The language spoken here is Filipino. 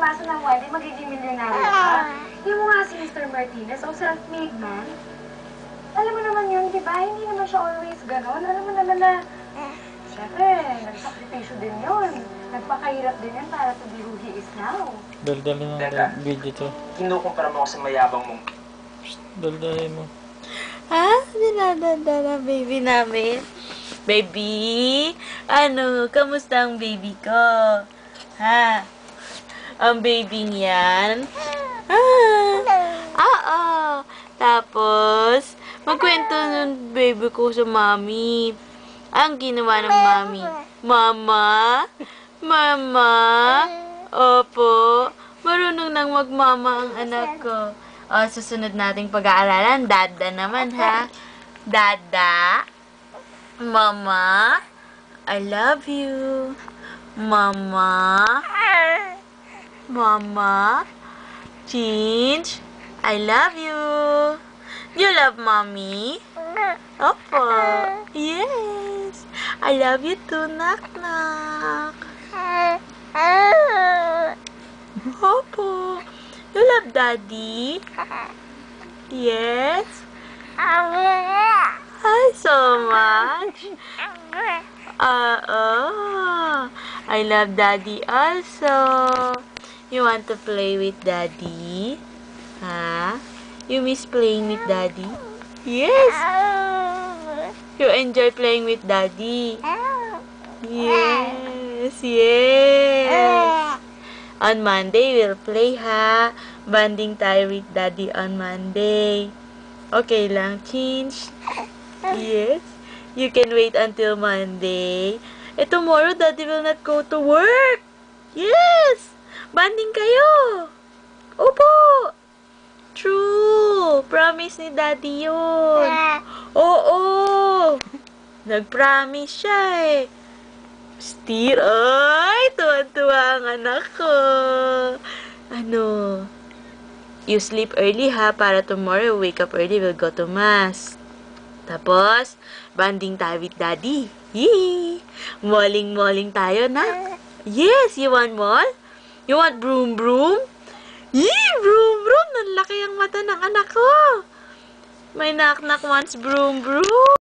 kinabukasan ng wedding, magiging milyonaryo ka. Hindi mo nga si Mr. Martinez, o self-made man. Alam mo naman yun, di ba? Hindi naman siya always ganon. Alam mo naman na, syempre, nagsakripisyo din yun. Nagpakahirap din yan para to be who he is now. Daldalin mo ang video to. Kinukumpara mo ako sa mayabang mong... Daldalin mo. Ha? Dinadadala baby namin? Baby? Ano? Kamusta ang baby ko? Ha? Ang baby niyan? Oo. Tapos, magkwento ng baby ko sa mami. Ang ginawa ng mami. Mama? Mama? Opo. Marunong nang magmama ang anak ko. O, susunod nating pag-aaralan. Dada naman, ha? Dada? Mama? I love you. Mama? Mama? Chinch? I love you. You love mommy? Opo. Yes. I love you too, knock-knock. Opo. You love daddy? Yes. Hi, so much. I love daddy also. You want to play with daddy? Huh? You miss playing with daddy? Yes. You enjoy playing with daddy? Yes, yes. On Monday, we'll play, ha? Banding tayo with daddy on Monday. Okay lang, Chinch? Yes. You can wait until Monday. Tomorrow, daddy will not go to work. Yes. Banding kayo. Opo. True. Promise ni daddy yun. Oo. Nag-promise siya eh. Steer. Ay, tuwa-tuwa ang anak ko. Ano? You sleep early, ha? Para tomorrow, wake up early, we'll go to mass. Tapos, banding tayo with daddy. Yee! Malling-malling tayo, na? Yes, you want mall? You want broom-broom? Yee! Broom-broom! Nanlaki ang mata ng anak ko. My knock-knock wants broom-broom.